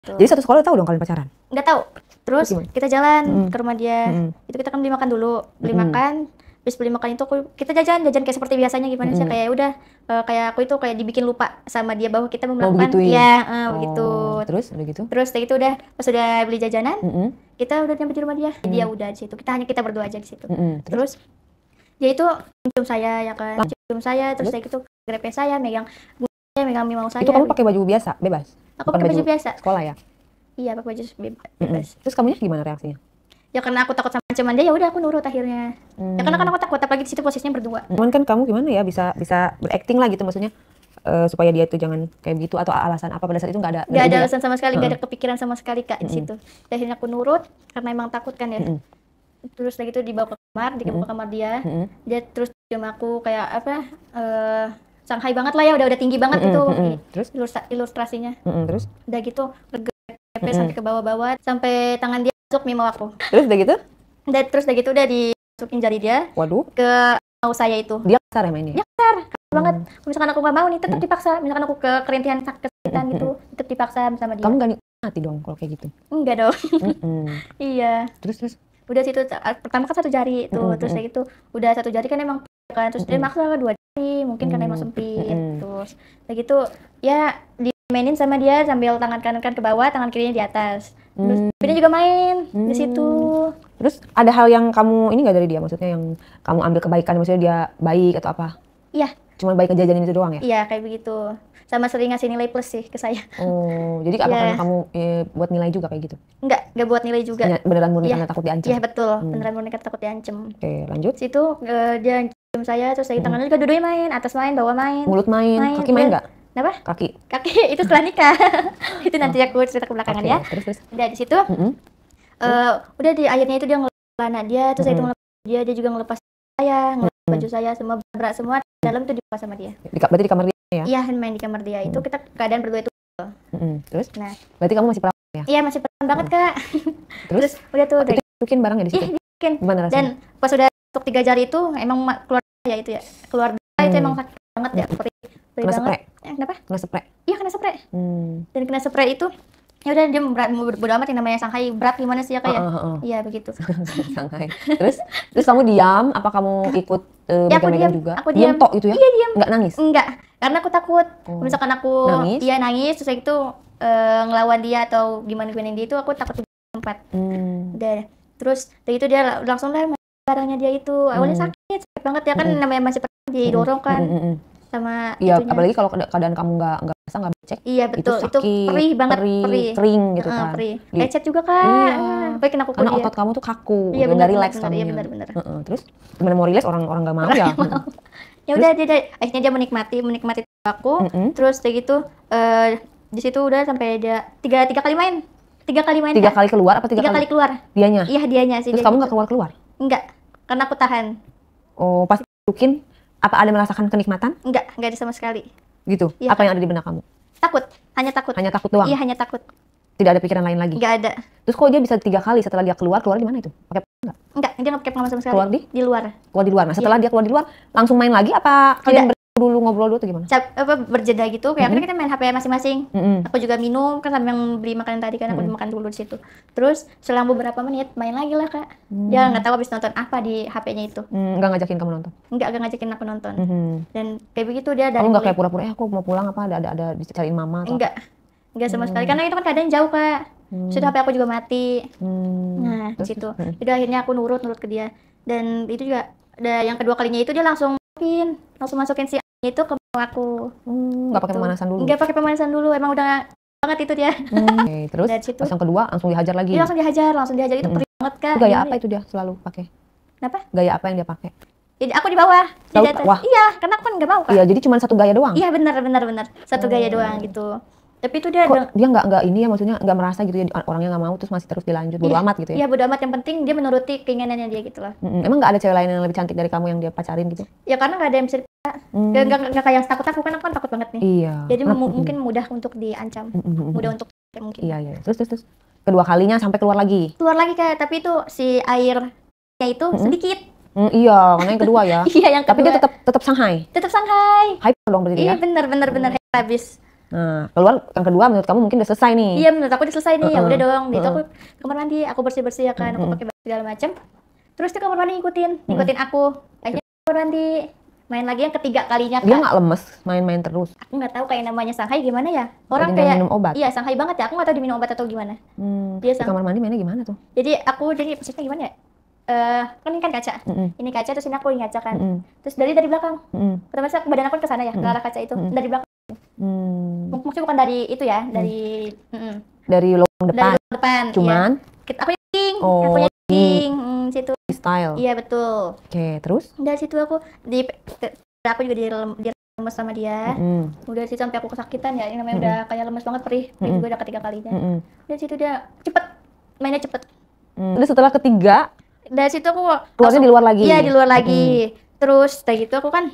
Tuh. Jadi satu sekolah tahu dong kalian pacaran? Nggak tahu. Terus kita jalan ke rumah dia. Itu kita kan beli makan dulu, beli makan. Habis beli makan itu kita jajan kayak seperti biasanya gimana sih, kayak udah kayak aku itu kayak dibikin lupa sama dia bahwa kita mau melakukan begitu. Terus dari itu udah pas udah beli jajanan, kita udah nyampe di rumah dia. Dia udah di situ. Kita berdua aja di situ. Terus dia itu cium saya ya kan. Cium saya terus kayak gitu grepe saya, megang mimau saya. Itu kamu pakai baju biasa, bebas? Aku pakai baju biasa. Sekolah ya? Iya, pakai baju bebas. Terus kamunya gimana reaksinya? Ya karena aku takut sama ancaman dia, ya udah aku nurut akhirnya. Ya karena kan aku takut, apalagi di situ posisinya berdua. Cuman kan kamu gimana ya bisa berakting lah gitu, maksudnya supaya dia itu jangan kayak gitu, atau alasan apa pada saat itu nggak ada alasan sama sekali, nggak ada kepikiran sama sekali Kak di situ. Dan akhirnya aku nurut karena emang takut kan ya. Terus lagi itu dibawa ke kamar, dia. Dia terus cium aku kayak apa? Shanghai banget lah ya, udah tinggi banget itu. Terus ilustrasinya. Terus udah gitu sampai ke bawah-bawah, sampai tangan dia masuk mimau aku. Terus udah gitu? Terus udah gitu udah dimasukin jari dia. Waduh. Ke mau saya itu. Dia kasar ya mainnya? Dia kasar banget. Misalkan aku nggak mau nih, tetap dipaksa. Misalkan aku kerintihan kesakitan gitu, tetap dipaksa sama dia. Kamu nggak nikmati dong kalau kayak gitu? Enggak dong. Iya. Terus udah situ pertama kan 1 jari tuh, terus kayak gitu udah 1 jari kan emang kan, terus dia maksa 2 jari mungkin karena emang sempit. Terus kayak gitu ya dimainin sama dia sambil tangan kanan kan ke bawah, tangan kirinya di atas. Terus dia juga main di situ. Terus ada hal yang kamu ini nggak dari dia, maksudnya yang kamu ambil kebaikan, maksudnya dia baik atau apa? Iya. Cuman baik ngejajanin itu doang ya? Iya kayak begitu. Sama sering ngasih nilai plus sih ke saya. Oh, jadi apa karena kamu buat nilai juga kayak gitu? Enggak buat nilai juga. Beneran murni karena takut diancam? Iya betul, beneran murni karena takut diancam. Oke, lanjut. Situ dia cium saya, terus lagi tangannya juga dua-duanya main, atas main, bawah main. Mulut main. Kaki main nggak? Kenapa? Kaki itu setelah nikah. Itu nanti aku cerita ke belakangan ya. Terus. Udah di situ. Udah di akhirnya itu dia ngelepas celana dia, terus itu ngelepas dia juga ngelepas saya, ngelepas baju saya, semua berat semua dalam itu dilepas sama dia. Berarti di kamar dia ya? Iya, main di kamar dia. Itu kita keadaan berdua itu. Terus? Nah, berarti kamu masih perawan ya? Iya, masih perawan banget Kak. Terus udah tuh itu masukin barangnya di situ? Iya, masukin. Gimana rasanya? Dan pas udah untuk 3 jari itu emang keluar ya itu ya. Keluar itu emang sakit banget ya, perih kena banget. Spray? Kenapa? Kena spray? Iya, kena spray. Dan kena spray itu ya udah dia bodo amat, yang namanya Shanghai berat gimana sih ya Kak ya? Iya begitu. Shanghai. Terus kamu diam? Apa kamu ikut megang-megang juga? Aku diam. Tok itu ya? Iya diam. Nggak nangis? Enggak, karena aku takut. Misalkan aku nangis terus itu ngelawan dia atau gimana dia itu, aku takut di tempat. Udah. Terus dari itu dia langsung lah barangnya dia itu. Awalnya sakit banget ya kan, namanya masih didorong kan. Sama iya, apalagi kalau keadaan kamu nggak basah, nggak becek. Iya betul, itu perih banget, kering gitu kan. Perih. Lecet juga Kak. Baik kena kuku dia. Karena otot kamu tuh kaku, iya, nggak relax kamu. Iya benar. Terus gimana mau relax, orang nggak mau ya? Ya udah akhirnya dia menikmati aku. Terus kayak gitu di situ udah sampai dia tiga kali main. 3 kali main. 3 kali keluar apa 3 kali keluar? Dianya? Iya, dianya sih. Terus kamu nggak keluar? Enggak, karena aku tahan. Oh, pas masukin apa ada merasakan kenikmatan? Enggak ada sama sekali. Gitu? Ya, apa yang ada di benak kamu? Takut, hanya takut. Hanya takut doang? Iya, hanya takut. Tidak ada pikiran lain lagi? Enggak ada. Terus kok dia bisa 3 kali setelah dia keluar di mana itu? Pakai enggak? Enggak, dia nggak pakai pengaman sama sekali. Keluar di luar. Keluar di luar. Nah, setelah dia keluar di luar, langsung main lagi apa kalian dulu ngobrol dulu atau gimana? Berjeda gitu, kayak akhirnya kita main HP masing-masing. Aku juga minum, kan sambil beli makanan tadi kan, aku makan dulu di situ. Terus selang beberapa menit main lagi lah Kak. Dia nggak tahu habis nonton apa di HP-nya itu. Nggak ngajakin kamu nonton? Nggak ngajakin aku nonton. Dan kayak begitu dia dari. Kamu nggak kayak pura-pura, aku mau pulang apa ada dicariin mama? Atau enggak sama sekali, karena itu kan keadaan jauh Kak. Sudah HP aku juga mati. Nah di situ. Jadi akhirnya aku nurut ke dia. Dan itu juga yang kedua kalinya itu dia langsung masukin si itu ke aku. Nggak pakai pemanasan dulu? Nggak pakai pemanasan dulu, emang udah banget itu dia. Terus pas yang kedua langsung dihajar lagi? Iya, langsung dihajar itu perih banget Kak. Itu gaya apa itu dia selalu pakai? Kenapa? Gaya apa yang dia pakai? Jadi aku di bawah. Iya, karena aku kan nggak mau Kak. Iya, jadi cuma satu gaya doang? Iya benar. Satu gaya doang gitu. Tapi itu dia nggak ini ya, maksudnya nggak merasa gitu ya orangnya nggak mau terus masih terus dilanjut, bodo amat gitu ya? Iya bodo amat, yang penting dia menuruti keinginannya dia gitu loh. Emang nggak ada cewek lain yang lebih cantik dari kamu yang dia pacarin gitu? Ya karena nggak ada yang bisa nggak kayak yang takut aku kan takut banget nih. Iya. Jadi mungkin mudah untuk diancam, mudah untuk mungkin. Iya. Terus kedua kalinya sampai keluar lagi Kak, tapi itu si airnya itu sedikit. Iya, karena yang kedua ya. Iya, yang kedua. Tapi dia tetap Shanghai. Tetap Shanghai. Hyper dong berarti ya? Iya benar habis. Nah, keluar yang kedua menurut kamu mungkin udah selesai nih. Iya, menurut aku udah selesai nih. Ya udah dong. Itu aku kamar mandi, aku bersih-bersih ya kan, aku pakai baju segala macam. Terus dia kamar mandi ngikutin aku. Akhirnya kamar mandi main lagi yang ketiga kalinya, Kak. Dia nggak lemes main-main terus? Aku nggak tahu kayak namanya Shanghai gimana ya. Orang kayak minum obat. Iya, Shanghai banget ya. Aku nggak tahu diminum obat atau gimana. Dia di kamar mandi mainnya gimana tuh? Jadi maksudnya gimana ya? Kan ini kan kaca. Ini kaca terus ini aku yang ngaca kan. Terus dari belakang. Pertama badan aku ke sana ya, ke arah kaca itu. Dari belakang. Maksudnya bukan dari itu ya, dari lubang depan. Dari lubang depan. Cuman iya. Aku yang situ. Style. Iya, betul. Oke, terus? Dari situ aku juga lemes sama dia. Udah situ sampai aku kesakitan ya. Ini namanya udah kayak lemes banget, perih. Itu juga udah ketiga kalinya. Dari situ dia mainnya cepet. Terus setelah ketiga, dari situ aku keluarnya di luar lagi? Iya, di luar lagi. Terus dari gitu aku kan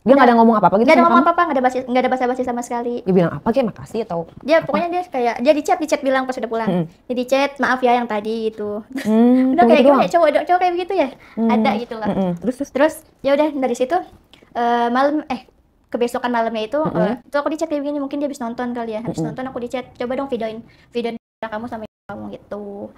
dia nggak ada ngomong apa-apa gitu? Nggak ada ngomong apa-apa, nggak ada basa-basi sama sekali. Dia bilang apa, kayak makasih atau? Dia pokoknya dia kayak dia di chat bilang pas udah pulang. Dia di chat, maaf ya yang tadi gitu. Udah kayak gimana ya, cowok kayak begitu ya? Ada gitu lah. Terus ya udah dari situ kebesokan malamnya itu aku di chat kayak begini, mungkin dia habis nonton kali ya. Habis nonton aku di chat, coba dong videoin kamu sama kamu gitu.